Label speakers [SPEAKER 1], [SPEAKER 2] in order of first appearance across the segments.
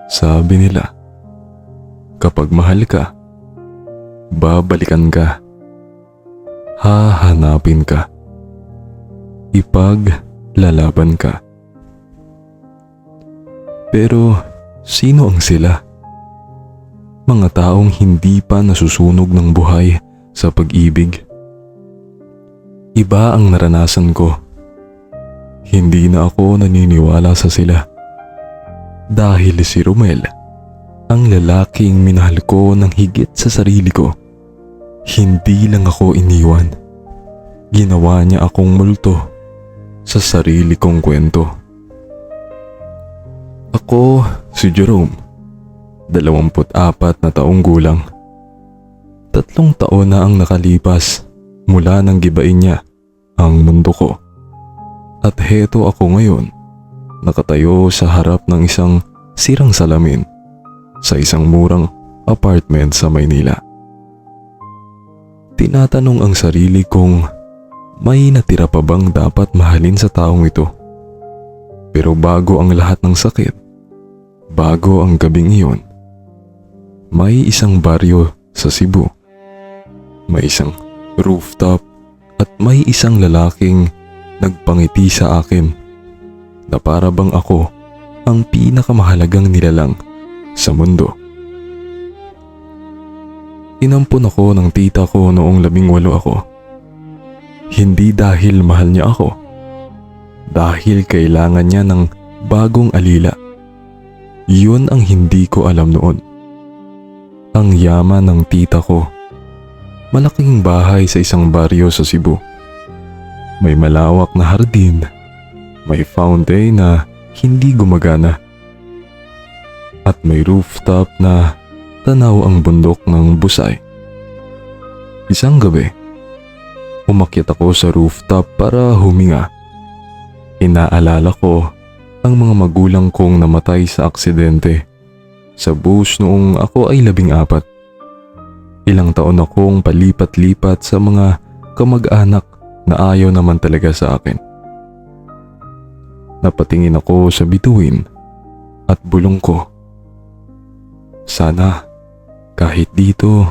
[SPEAKER 1] Sabi nila, kapag mahal ka, babalikan ka, hahanapin ka, ipaglalaban ka. Pero sino ang sila? Mga taong hindi pa nasusunog ng buhay sa pag-ibig. Iba ang naranasan ko. Hindi na ako naniniwala sa sila. Dahil si Romel, ang lalaking minahal ko ng higit sa sarili ko, hindi lang ako iniwan. Ginawa niya akong multo sa sarili kong kwento. Ako si Jerome, 24 na taong gulang. 3 taon na ang nakalipas mula nang gibain niya ang mundo ko. At heto ako ngayon, nakatayo sa harap ng isang sirang salamin sa isang murang apartment sa Maynila. Tinatanong ang sarili kong may natira pa bang dapat mahalin sa taong ito. Pero bago ang lahat ng sakit, bago ang gabing iyon, may isang baryo sa Cebu, may isang rooftop at may isang lalaking nagpangiti sa akin na para bang ako ang pinakamahalagang nilalang sa mundo. Inampun ako ng tita ko noong 18 ako. Hindi dahil mahal niya ako, dahil kailangan niya ng bagong alila. Yun ang hindi ko alam noon. Ang yaman ng tita ko. Malaking bahay sa isang baryo sa Cebu. May malawak na hardin. May fountain na hindi gumagana. At may rooftop na tanaw ang bundok ng Busay. Isang gabi, umakyat ako sa rooftop para huminga. Inaalala ko ang mga magulang kong namatay sa aksidente sa bus noong ako ay 14. Ilang taon akong palipat-lipat sa mga kamag-anak na ayaw naman talaga sa akin. Napatingin ako sa bituin at bulong ko. Sana kahit dito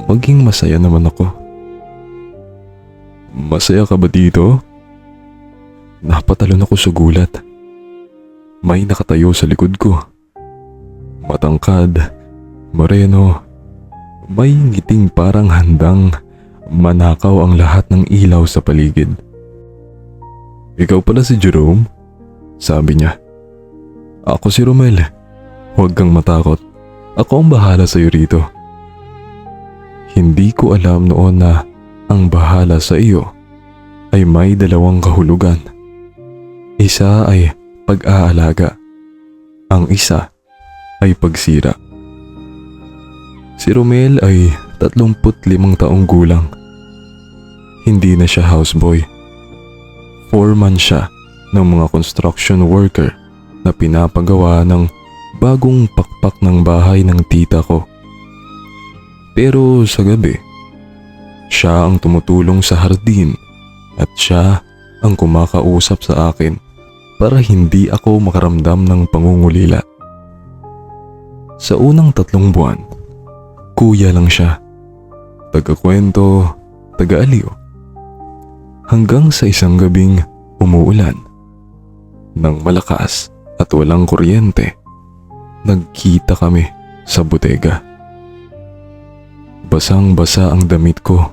[SPEAKER 1] maging masaya naman ako. Masaya ka ba dito? Napatalon ako sa gulat. May nakatayo sa likod ko. Matangkad, moreno, may ngiting parang handang manakaw ang lahat ng ilaw sa paligid. Ikaw pala si Jerome? Sabi niya. Ako si Romel. Huwag kang matakot. Ako ang bahala sa iyo rito. Hindi ko alam noon na ang bahala sa iyo ay may 2 kahulugan. Isa ay pag-aalaga. Ang isa ay pagsira. Si Romel ay 35 taong gulang. Hindi na siya houseboy. Foreman siya ng mga construction worker na pinapagawa ng bagong pakpak ng bahay ng tita ko. Pero sa gabi, siya ang tumutulong sa hardin at siya ang kumakausap sa akin para hindi ako makaramdam ng pangungulila. Sa unang 3 buwan, kuya lang siya. Taga-kwento, taga-aliw. Hanggang sa isang gabing umuulan. Nang malakas at walang kuryente, nagkita kami sa bodega. Basang-basa ang damit ko.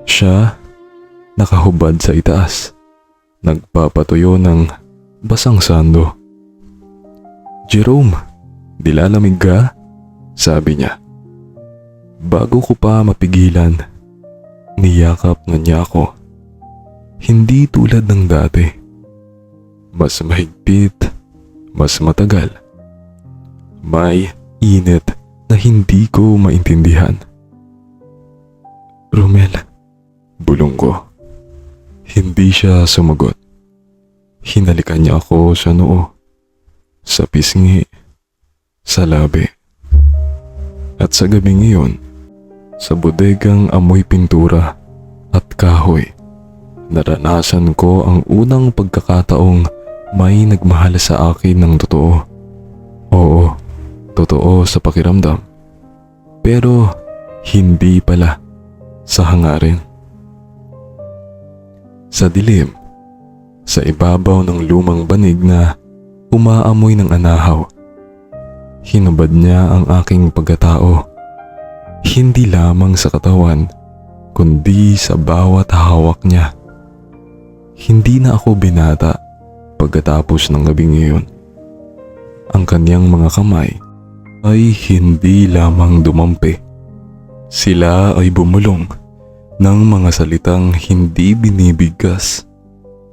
[SPEAKER 1] Siya, nakahubad sa itaas, nagpapatuyo ng basang sando. Jerome, dilalamig ka? Sabi niya. Bago ko pa mapigilan, niyakap na niya ako. Hindi tulad ng dati. Mas mahigpit, mas matagal. May init na hindi ko maintindihan. Romel, bulong ko. Hindi siya sumagot. Hinalikan niya ako sa noo, sa pisngi, sa labi. At sa gabing iyon, sa bodegang amoy pintura at kahoy, naranasan ko ang unang pagkakataong may nagmahal sa akin ng totoo. Oo, totoo sa pakiramdam. Pero hindi pala sa hangarin. Sa dilim, sa ibabaw ng lumang banig na umaamoy ng anahaw, hinubad niya ang aking pagkatao. Hindi lamang sa katawan, kundi sa bawat hawak niya. Hindi na ako binata pagkatapos ng gabing iyon. Ang kanyang mga kamay ay hindi lamang dumampi. Sila ay bumulong ng mga salitang hindi binibigkas.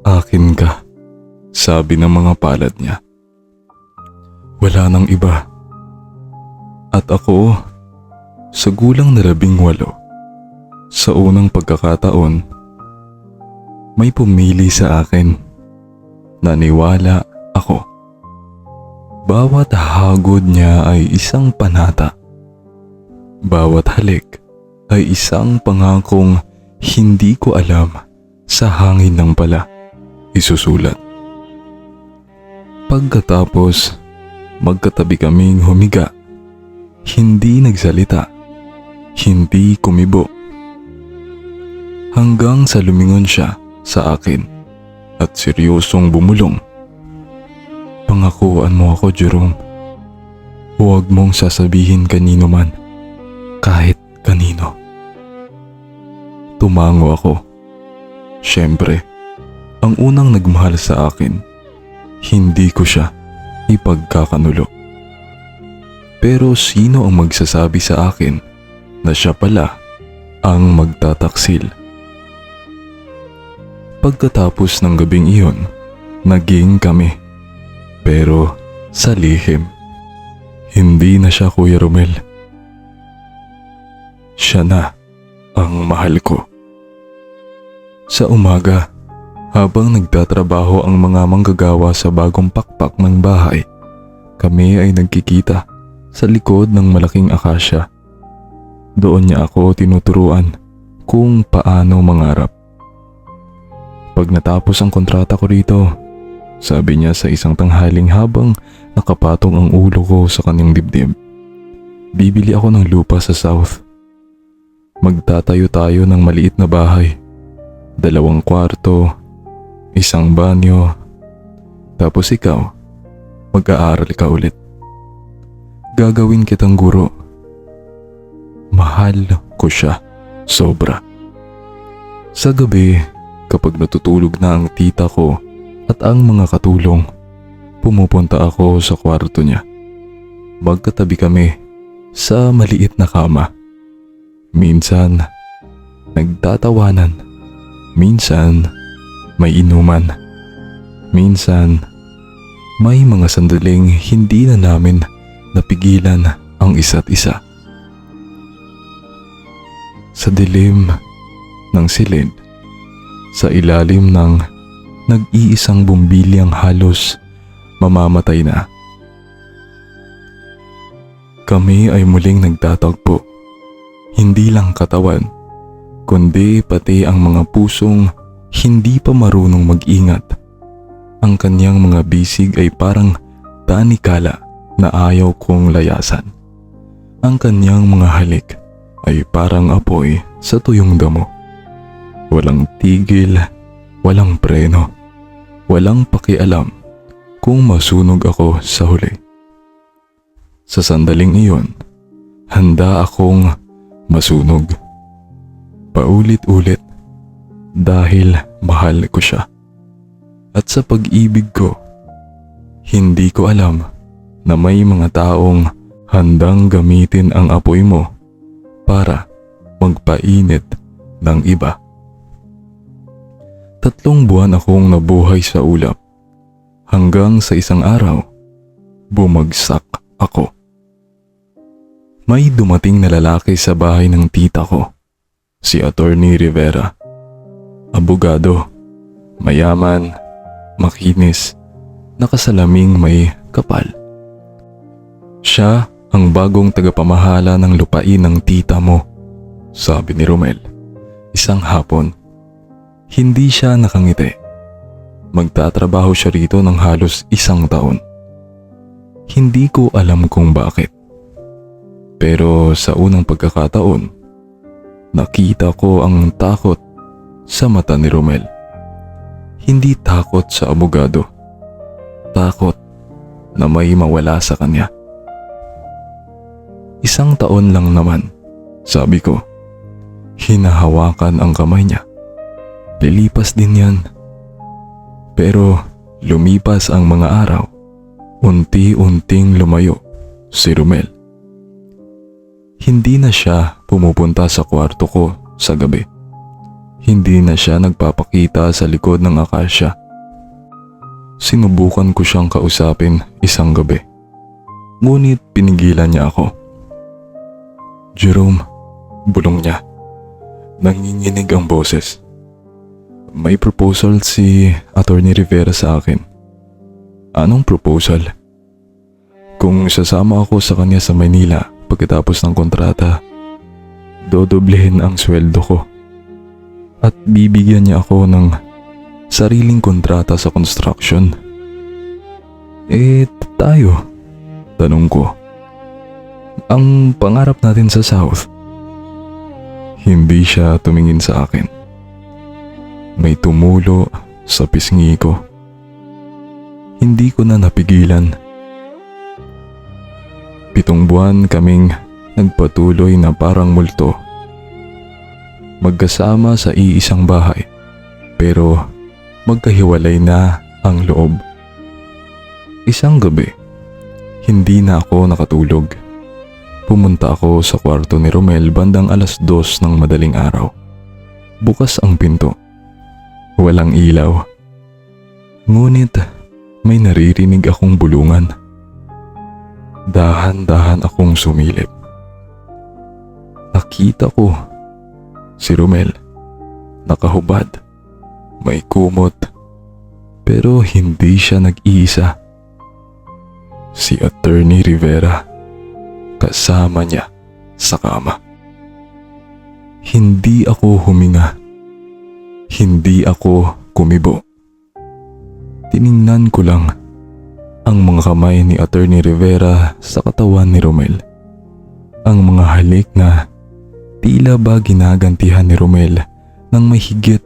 [SPEAKER 1] Akin ka, sabi ng mga palad niya. Wala nang iba. At ako, sa gulang na 18, sa unang pagkakataon, may pumili sa akin. Naniwala ako. Bawat hagod niya ay isang panata. Bawat halik ay isang pangakong hindi ko alam sa hangin lang pala isusulat. Pagkatapos, magkatabi kaming humiga. Hindi nagsalita. Hindi kumibo. Hanggang sa lumingon siya sa akin at seryosong bumulong. Pangakuan mo ako, Jerome. Huwag mong sasabihin kanino man, kahit kanino. Tumango ako. Siyempre, ang unang nagmahal sa akin, hindi ko siya ipagkakanulo. Pero sino ang magsasabi sa akin na siya pala ang magtataksil? Pagkatapos ng gabing iyon, naging kami. Pero sa lihim, hindi na siya Kuya Romel. Siya na ang mahal ko. Sa umaga, habang nagtatrabaho ang mga manggagawa sa bagong pakpak ng bahay, kami ay nagkikita sa likod ng malaking akasya. Doon niya ako tinuturuan kung paano mangarap. Pag natapos ang kontrata ko rito, sabi niya sa isang tanghaling habang nakapatong ang ulo ko sa kanyang dibdib, bibili ako ng lupa sa South. Magtatayo tayo ng maliit na bahay. 2 kwarto, 1 banyo. Tapos ikaw, mag-aaral ka ulit. Gagawin kitang guro. Mahal ko siya, sobra. Sa gabi, kapag natutulog na ang tita ko at ang mga katulong, pumupunta ako sa kwarto niya. Magkatabi kami sa maliit na kama. Minsan, nagtatawanan. Minsan, may inuman. Minsan, may mga sandaling hindi na namin napigilan ang isa't isa. Sa dilim ng silid, sa ilalim ng nag-iisang bumbilyang halos mamamatay na, kami ay muling nagtatagpo. Hindi lang katawan, kundi pati ang mga pusong hindi pa marunong mag-ingat. Ang kanyang mga bisig ay parang tanikala na ayaw kong layasan. Ang kanyang mga halik ay parang apoy sa tuyong damo. Walang tigil, walang preno, walang pakialam kung masunog ako sa huli. Sa sandaling iyon, handa akong masunog. Paulit-ulit dahil mahal ko siya. At sa pag-ibig ko, hindi ko alam na may mga taong handang gamitin ang apoy mo para magpainit ng iba. 3 buwan akong nabuhay sa ulap hanggang sa isang araw, bumagsak ako. May dumating na lalaki sa bahay ng tita ko, si Attorney Rivera. Abogado, mayaman, makinis, nakasalaming may kapal. Siya ang bagong tagapamahala ng lupain ng tita mo, sabi ni Romel. Isang hapon, hindi siya nakangiti. Magtatrabaho siya rito ng halos 1 taon. Hindi ko alam kung bakit. Pero sa unang pagkakataon, nakita ko ang takot sa mata ni Romel. Hindi takot sa abogado. Takot na may mawala sa kanya. 1 taon lang naman, sabi ko. Hinahawakan ang kamay niya. Lilipas din yan. Pero lumipas ang mga araw. Unti-unting lumayo si Romel. Hindi na siya pumupunta sa kwarto ko sa gabi. Hindi na siya nagpapakita sa likod ng akasya. Sinubukan ko siyang kausapin isang gabi. Ngunit pinigilan niya ako. Jerome, bulong niya. Nanginginig ang boses. May proposal si Attorney Rivera sa akin. Anong proposal? Kung sasama ako sa kanya sa Maynila pagkatapos ng kontrata, dodoblehin ang sweldo ko. At bibigyan niya ako ng sariling kontrata sa construction. Tayo? Tanong ko. Ang pangarap natin sa South. Hindi siya tumingin sa akin. May tumulo sa pisngi ko. Hindi ko na napigilan. 7 buwan kaming nagpatuloy na parang multo. Magkasama sa iisang bahay, pero magkahiwalay na ang loob. Isang gabi, hindi na ako nakatulog. Pumunta ako sa kwarto ni Romel bandang 2:00 ng madaling araw. Bukas ang pinto. Walang ilaw. Ngunit may naririnig akong bulungan. Dahan-dahan akong sumilip. Nakita ko si Romel, nakahubad, may kumot, pero hindi siya nag-iisa. Si Attorney Rivera, kasama niya sa kama. Hindi ako huminga. Hindi ako kumibo. Tiningnan ko lang ang mga kamay ni Attorney Rivera sa katawan ni Romel. Ang mga halik na tila ba ginagantihan ni Romel ng may higit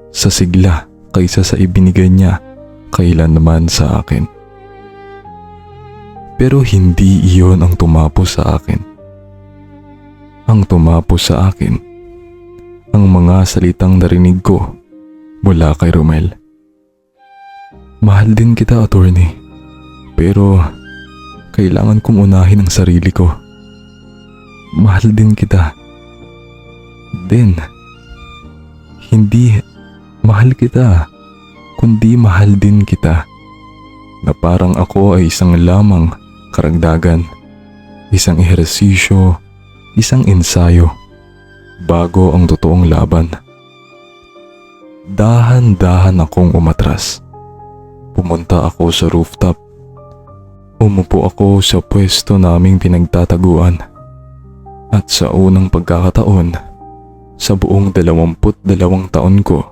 [SPEAKER 1] sa sigla kaysa sa ibinigay niya kailanman sa akin. Pero hindi iyon ang tumapos sa akin. Ang tumapos sa akin, ang mga salitang narinig ko mula kay Romel. Mahal din kita, attorney. Pero kailangan kong unahin ang sarili ko. Mahal din kita. Then, hindi mahal kita, kundi mahal din kita. Na parang ako ay isang lamang karagdagan, isang ehersisyo, isang ensayo, bago ang totoong laban. Dahan-dahan akong umatras. Pumunta ako sa rooftop. Umupo ako sa pwesto naming pinagtataguan. At sa unang pagkakataon, sa buong 22 taon ko,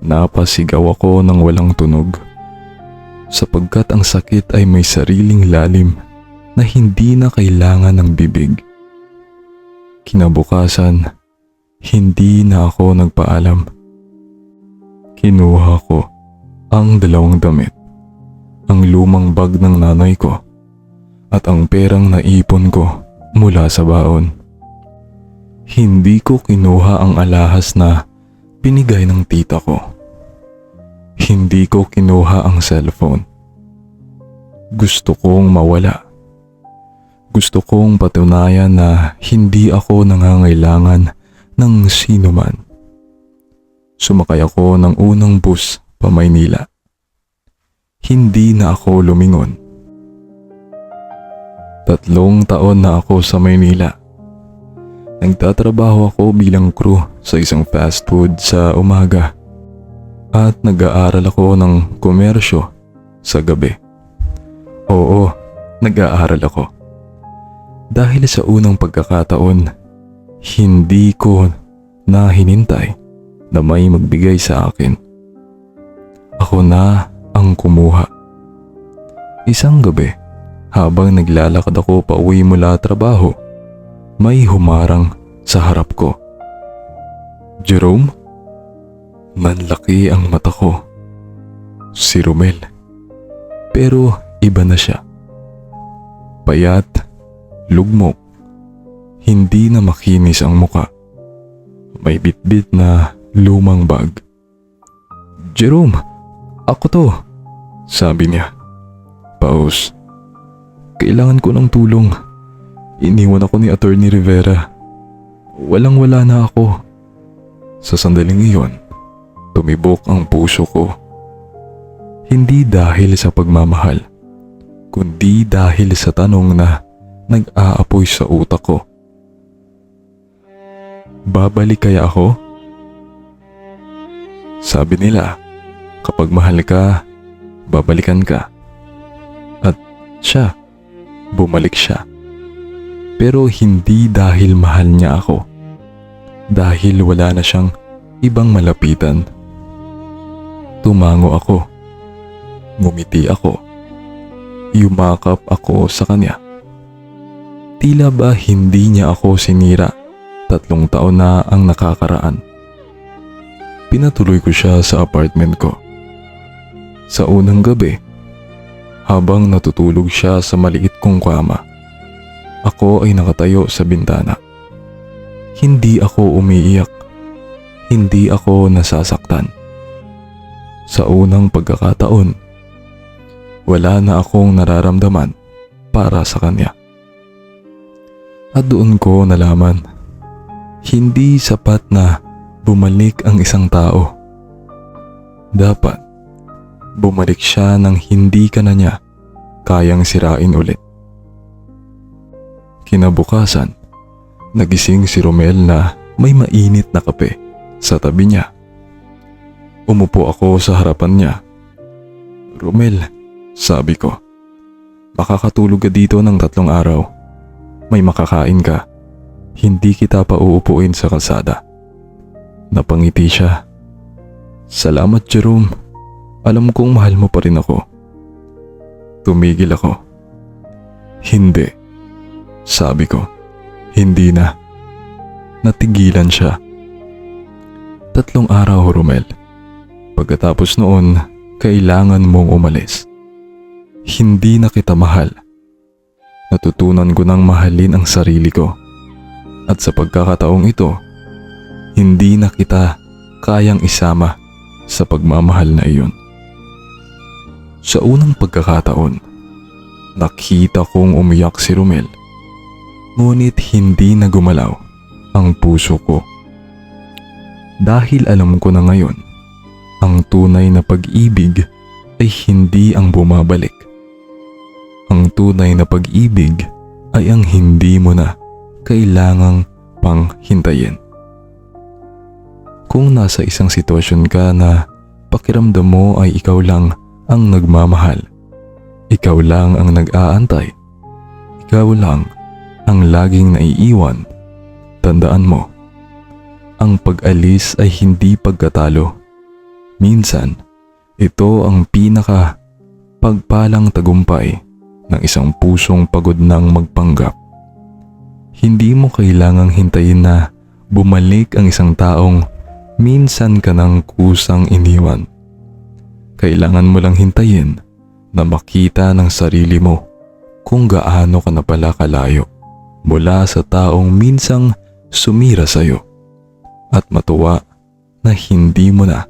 [SPEAKER 1] napasigaw ako ng walang tunog. Sapagkat ang sakit ay may sariling lalim na hindi na kailangan ng bibig. Kinabukasan, hindi na ako nagpaalam. Kinuha ko ang 2 damit, ang lumang bag ng nanay ko at ang perang naipon ko mula sa baon. Hindi ko kinuha ang alahas na binigay ng tita ko. Hindi ko kinuha ang cellphone. Gusto kong mawala. Gusto kong patunayan na hindi ako nangangailangan ng sino man. Sumakay ako ng unang bus pa Maynila. Hindi na ako lumingon. 3 taon na ako sa Maynila. Nagtatrabaho ako bilang crew sa isang fast food sa umaga at nag-aaral ako ng komersyo sa gabi. Oo, nag-aaral ako. Dahil sa unang pagkakataon, hindi ko na hinintay na may magbigay sa akin. Ako na ang kumuha. Isang gabi, Habang naglalakad ako pauwi mula trabaho, may humarang sa harap ko. Jerome? Nanlaki ang mata ko. Si Romel. Pero iba na siya. Payat, lugmok, hindi na makinis ang muka. May bitbit na lumang bag. Jerome, ako to, sabi niya. Paus. Kailangan ko ng tulong. Iniwan ako ni Attorney Rivera. Walang-wala na ako. Sa sandaling iyon, tumibok ang puso ko. Hindi dahil sa pagmamahal, kundi dahil sa tanong na nag-aapoy sa utak ko. Babalik kaya ako? Sabi nila, kapag mahal ka, babalikan ka. At siya, bumalik siya. Pero hindi dahil mahal niya ako. Dahil wala na siyang ibang malapitan. Tumango ako. Ngumiti ako. Yumakap ako sa kanya. Tila ba hindi niya ako sinira? 3 taon na ang nakakaraan. Pinatuloy ko siya sa apartment ko. Sa unang gabi, habang natutulog siya sa maliit kong kama, ako ay nakatayo sa bintana. Hindi ako umiiyak. Hindi ako nasasaktan. Sa unang pagkakataon, wala na akong nararamdaman para sa kanya. At doon ko nalaman, hindi sapat na bumalik ang isang tao. Dapat bumalik siya nang hindi ka na niya kayang sirain ulit. Kinabukasan, nagising si Romel na may mainit na kape sa tabi niya. Umupo ako sa harapan niya. Romel, sabi ko, makakatulog ka dito ng 3 araw. May makakain ka. Hindi kita pa uupuin sa kalsada. Napangiti siya. Salamat, Jerome. Alam kong mahal mo pa rin ako. Tumigil ako. Hindi. Sabi ko, hindi na. Natigilan siya. 3 araw, Romel. Pagkatapos noon, kailangan mong umalis. Hindi na kita mahal. Natutunan ko nang mahalin ang sarili ko. At sa pagkakataong ito, hindi na kita kayang isama sa pagmamahal na iyon. Sa unang pagkakataon, nakita kong umiyak si Romel. Ngunit hindi na gumalaw ang puso ko. Dahil alam ko na ngayon, ang tunay na pag-ibig ay hindi ang bumabalik. Ang tunay na pag-ibig ay ang hindi mo na kailangang pang hintayin. Kung nasa isang sitwasyon ka na pakiramdam mo ay ikaw lang ang nagmamahal, ikaw lang ang nag-aantay, ikaw lang ang laging naiiwan, tandaan mo, ang pag-alis ay hindi pagkatalo. Minsan, ito ang pagpalang tagumpay ng isang pusong pagod ng magpanggap. Hindi mo kailangang hintayin na bumalik ang isang taong minsan ka nang kusang iniwan. Kailangan mo lang hintayin na makita ng sarili mo kung gaano ka na pala kalayo mula sa taong minsang sumira sa'yo at matuwa na hindi mo na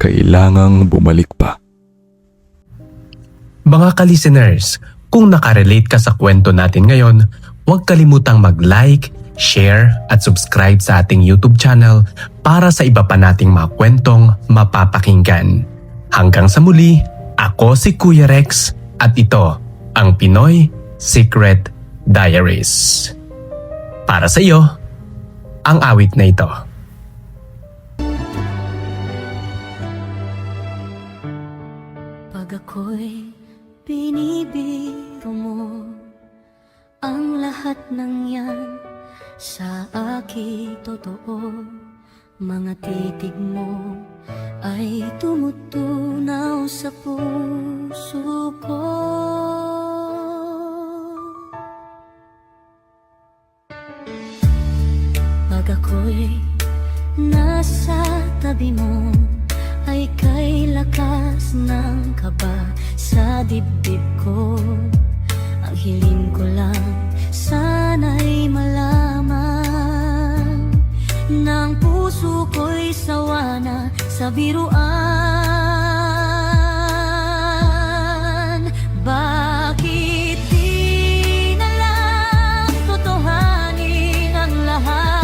[SPEAKER 1] kailangang bumalik pa.
[SPEAKER 2] Mga ka-listeners, kung nakarelate ka sa kwento natin ngayon, huwag kalimutang mag-like, share at subscribe sa ating YouTube channel para sa iba pa nating mga kwentong mapapakinggan. Hanggang sa muli, ako si Kuya Rex at ito ang Pinoy Secret Diaries. Para sa iyo, ang awit na ito.
[SPEAKER 3] Pag ako'y binibiro mo, ang lahat ng yan sa akin totoo. Mga titig mo ay tumutunaw sa puso ko. Pag ako'y nasa tabi mo, ay kay lakas ng kaba sa dibdib ko. Ang hiling ko lang, sana'y malaman ng puso ko'y sawa na sa biruan. Bakit di na lang totohanin ang lahat?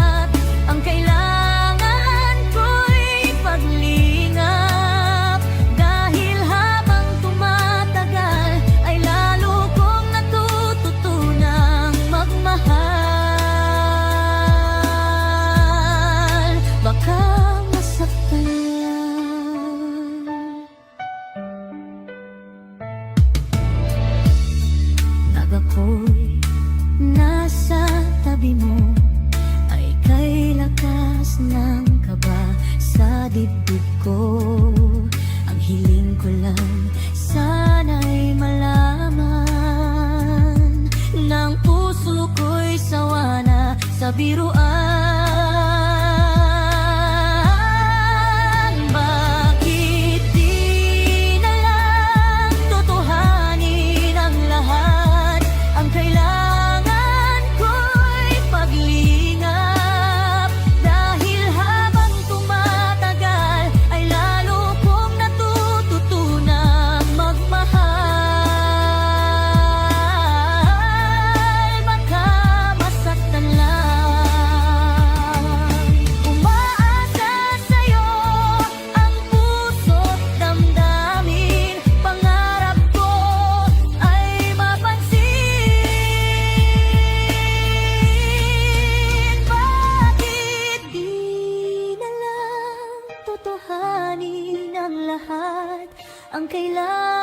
[SPEAKER 3] Ang kailangan ko'y paglingap, dahil habang tumatagal ay lalo kong natututunang magmahal. Baka masaktan lang. Pag ako'y nasa tabi mo, ay kay lakas ng kaba sa dibdib ko. Ang hiling ko lang, sana'y malaman ng puso ko'y sawa na sa biruan. Bakit di na lang totohanin ang lahat? Ang kailangan ko'y paglingap, dahil habang tumatagal ay lalo kong natututunang magmahal. Baka masaktan lang. Umaasa sa'yo ang puso't damdamin, pangarap ko ay mapansin. Bakit di na lang totohanin ang lahat? Ang kailangan